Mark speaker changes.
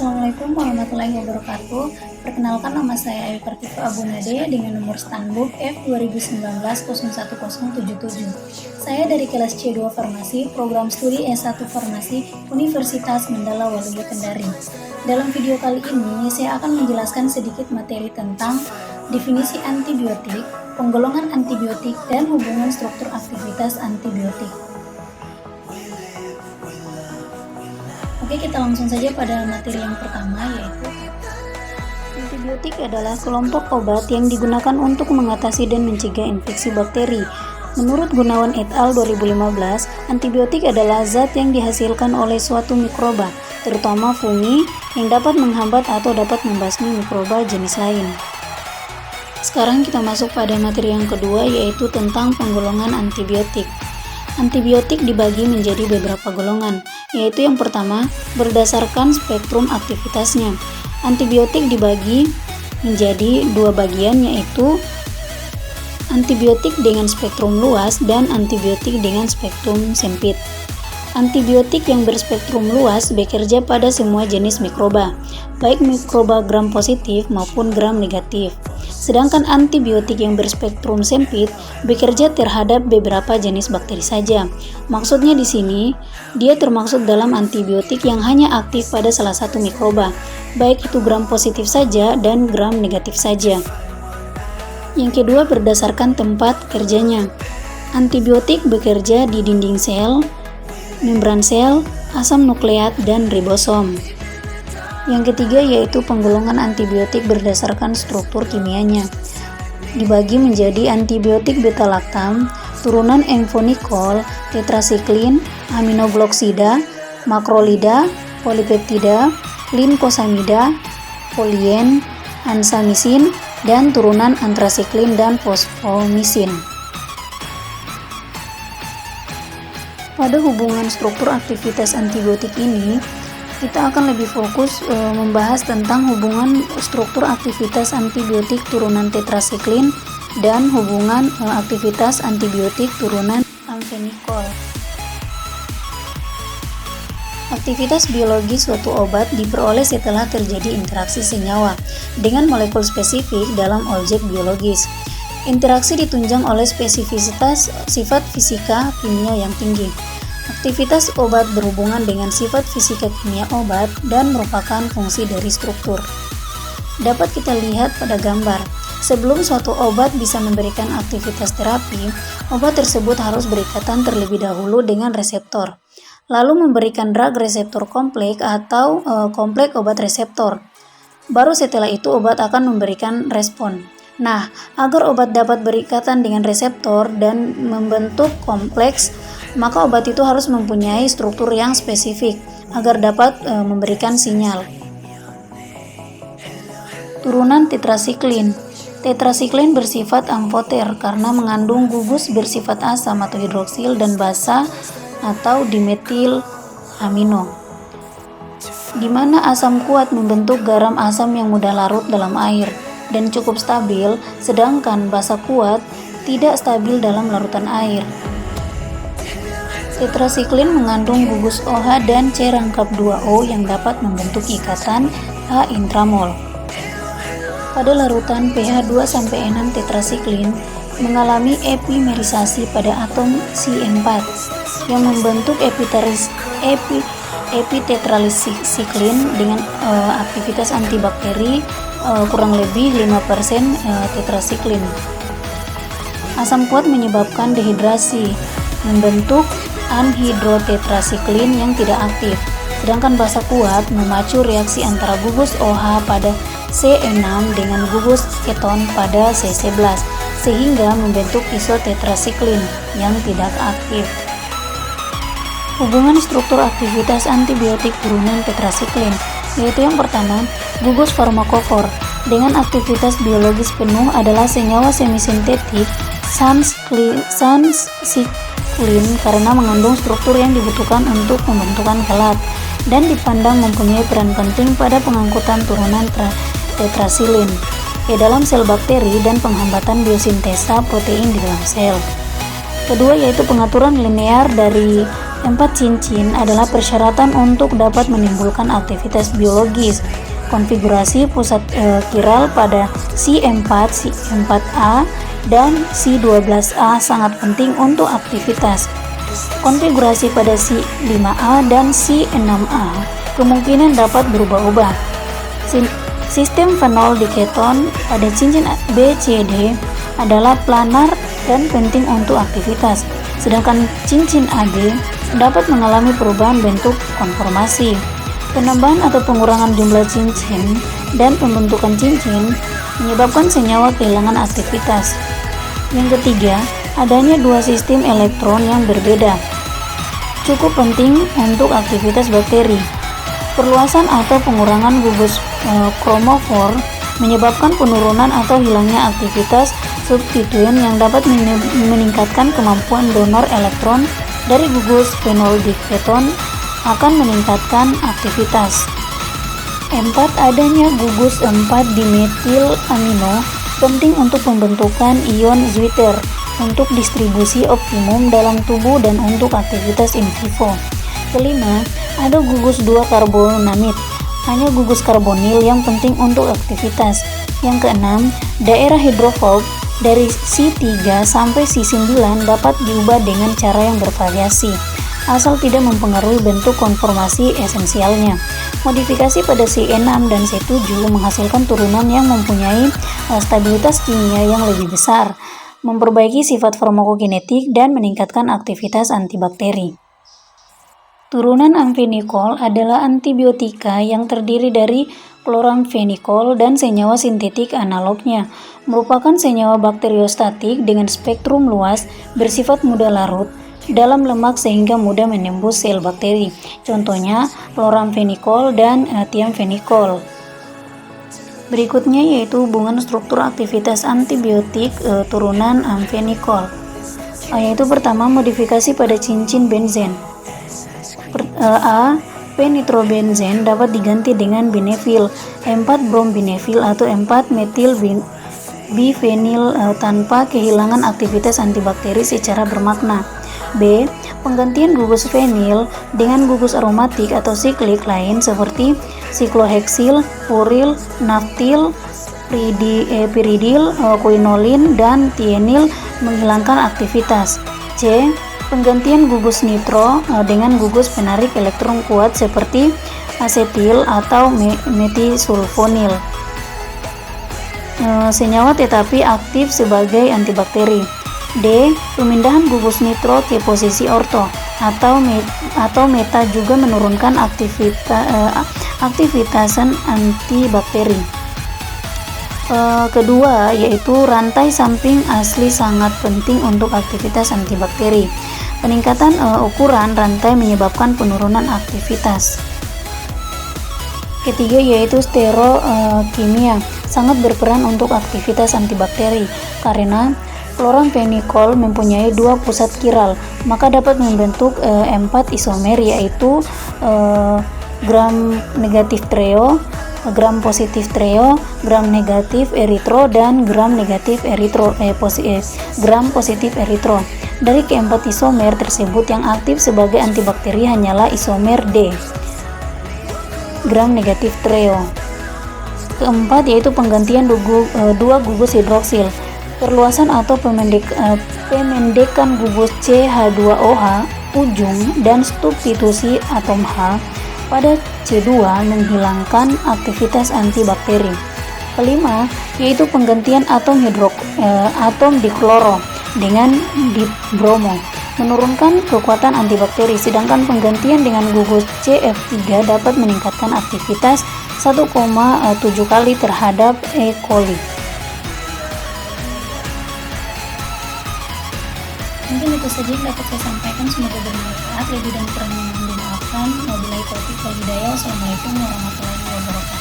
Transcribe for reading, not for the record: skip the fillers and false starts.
Speaker 1: Assalamualaikum warahmatullahi wabarakatuh. Perkenalkan, nama saya Ayu Kartika Abunade dengan nomor Stanbook F2019-010777. Saya dari kelas C2 Farmasi, program studi S1 Farmasi, Universitas Mandala Waluyo Kendari. Dalam video kali ini, saya akan menjelaskan sedikit materi tentang definisi antibiotik, penggolongan antibiotik, dan hubungan struktur aktivitas antibiotik. Oke, kita langsung saja pada materi yang pertama, yaitu antibiotik adalah kelompok obat yang digunakan untuk mengatasi dan mencegah infeksi bakteri. Menurut Gunawan et al. 2015, antibiotik adalah zat yang dihasilkan oleh suatu mikroba, terutama fungi, yang dapat menghambat atau dapat membasmi mikroba jenis lain. Sekarang kita masuk pada materi yang kedua, yaitu tentang penggolongan antibiotik. Antibiotik dibagi menjadi beberapa golongan, yaitu yang pertama, berdasarkan spektrum aktivitasnya. Antibiotik dibagi menjadi dua bagian, yaitu antibiotik dengan spektrum luas dan antibiotik dengan spektrum sempit. Antibiotik yang berspektrum luas bekerja pada semua jenis mikroba, baik mikroba gram positif maupun gram negatif. Sedangkan antibiotik yang berspektrum sempit bekerja terhadap beberapa jenis bakteri saja. Maksudnya di sini, dia termaksud dalam antibiotik yang hanya aktif pada salah satu mikroba, baik itu gram positif saja dan gram negatif saja. Yang kedua, berdasarkan tempat kerjanya. Antibiotik bekerja di dinding sel, membran sel, asam nukleat, dan ribosom. Yang ketiga yaitu penggolongan antibiotik berdasarkan struktur kimianya. Dibagi menjadi antibiotik beta-laktam, turunan emfonikol, tetrasiklin, aminogloksida, makrolida, polipeptida, linkosamida, polien, ansamisin, dan turunan antrasiklin dan fosfomisin. Pada hubungan struktur aktivitas antibiotik ini, kita akan lebih fokus membahas tentang hubungan struktur aktivitas antibiotik turunan tetrasiklin dan hubungan aktivitas antibiotik turunan amfenikol. Aktivitas biologis suatu obat diperoleh setelah terjadi interaksi senyawa dengan molekul spesifik dalam objek biologis. Interaksi ditunjang oleh spesifisitas sifat fisika kimia yang tinggi. Aktivitas obat berhubungan dengan sifat fisika kimia obat dan merupakan fungsi dari struktur. Dapat kita lihat pada gambar. Sebelum suatu obat bisa memberikan aktivitas terapi, obat tersebut harus berikatan terlebih dahulu dengan reseptor, lalu memberikan drug reseptor kompleks atau kompleks obat reseptor. Baru setelah itu obat akan memberikan respon. Nah, agar obat dapat berikatan dengan reseptor dan membentuk kompleks, maka obat itu harus mempunyai struktur yang spesifik agar dapat memberikan sinyal. Turunan tetrasiklin. Tetrasiklin bersifat amfoter karena mengandung gugus bersifat asam atau hidroksil dan basa atau dimetil amino, di mana asam kuat membentuk garam asam yang mudah larut dalam air dan cukup stabil, sedangkan basa kuat tidak stabil dalam larutan air. Tetrasiklin mengandung gugus OH dan C rangkap 2O yang dapat membentuk ikatan H intramol. Pada larutan pH 2-6 tetrasiklin mengalami epimerisasi pada atom C4 yang membentuk epitetrasiklin dengan aktivitas antibakteri kurang lebih 5% tetrasiklin. Asam kuat menyebabkan dehidrasi, membentuk anhidrotetrasiklin yang tidak aktif, sedangkan basa kuat memacu reaksi antara gugus OH pada C6 dengan gugus keton pada C11 sehingga membentuk isotetrasiklin yang tidak aktif. Hubungan struktur aktivitas antibiotik turunan tetrasiklin, yaitu yang pertama, gugus farmakofor dengan aktivitas biologis penuh adalah senyawa semisintetik sansiklin karena mengandung struktur yang dibutuhkan untuk pembentukan kelat dan dipandang mempunyai peran penting pada pengangkutan turunan tetrasilin ke dalam sel bakteri dan penghambatan biosintesa protein di dalam sel. Kedua yaitu pengaturan linear dari Empat cincin adalah persyaratan untuk dapat menimbulkan aktivitas biologis. Konfigurasi pusat kiral pada C4, C4A, dan C12A sangat penting untuk aktivitas. Konfigurasi pada C5A dan C6A kemungkinan dapat berubah-ubah. Sistem fenol diketon pada cincin BCD adalah planar dan penting untuk aktivitas, sedangkan cincin AB dapat mengalami perubahan bentuk konformasi. Penambahan atau pengurangan jumlah cincin dan pembentukan cincin menyebabkan senyawa kehilangan aktivitas. Yang ketiga, adanya dua sistem elektron yang berbeda. Cukup penting untuk aktivitas bakteri. Perluasan atau pengurangan gugus kromofor menyebabkan penurunan atau hilangnya aktivitas substituen yang dapat meningkatkan kemampuan donor elektron dari gugus fenol diketon akan meningkatkan aktivitas. 4. Adanya gugus 4 dimetil amino penting untuk pembentukan ion Zwitter untuk distribusi optimum dalam tubuh dan untuk aktivitas in vivo. Kelima, ada gugus 2 karbonamid. Hanya gugus karbonil yang penting untuk aktivitas. Yang keenam, daerah hidrofob dari C3 sampai C9 dapat diubah dengan cara yang bervariasi, asal tidak mempengaruhi bentuk konformasi esensialnya. Modifikasi pada C6 dan C7 menghasilkan turunan yang mempunyai stabilitas kimia yang lebih besar, memperbaiki sifat farmakokinetik, dan meningkatkan aktivitas antibakteri. Turunan amfenikol adalah antibiotika yang terdiri dari kloramfenikol dan senyawa sintetik analognya, merupakan senyawa bakteriostatik dengan spektrum luas, bersifat mudah larut dalam lemak sehingga mudah menembus sel bakteri. Contohnya kloramfenikol dan tiamfenikol. Berikutnya yaitu hubungan struktur aktivitas antibiotik turunan amfenikol. Yaitu pertama, modifikasi pada cincin benzen. A. P-nitrobenzen dapat diganti dengan binefil 4-brombinefil atau 4-metil bifenil tanpa kehilangan aktivitas antibakteri secara bermakna. B. Penggantian gugus fenil dengan gugus aromatik atau siklik lain seperti sikloheksil, puril, naftil, piridil, quinolin, dan tienil menghilangkan aktivitas. C. Penggantian gugus nitro dengan gugus penarik elektron kuat seperti asetil atau metisulfonil. Senyawa tetapi aktif sebagai antibakteri. D. Pemindahan gugus nitro ke posisi orto atau meta juga menurunkan aktivitasan antibakteri. Kedua yaitu rantai samping asli sangat penting untuk aktivitas antibakteri. Peningkatan ukuran rantai menyebabkan penurunan aktivitas. Ketiga yaitu sterokimia sangat berperan untuk aktivitas antibakteri karena kloramfenikol mempunyai dua pusat kiral, maka dapat membentuk 4 isomer yaitu gram negatif treo, gram positif treo, gram negatif eritro, dan gram positif eritro. Dari keempat isomer tersebut yang aktif sebagai antibakteri hanyalah isomer D, gram negatif treo. Keempat yaitu penggantian dua gugus hidroksil, perluasan atau pemendekan gugus CH2OH ujung, dan substitusi atom H pada C2 menghilangkan aktivitas antibakteri. Kelima yaitu penggantian atom dikloro dengan dibromo menurunkan kekuatan antibakteri, sedangkan penggantian dengan gugus CF3 dapat meningkatkan aktivitas 1,7 kali terhadap E. coli. Mungkin itu saja yang dapat saya sampaikan, semoga bermanfaat. Lebih dan kurangnya mohon dimaafkan. Wabillahi taufiq wal hidayah. Wassalamualaikum warahmatullahi wabarakatuh.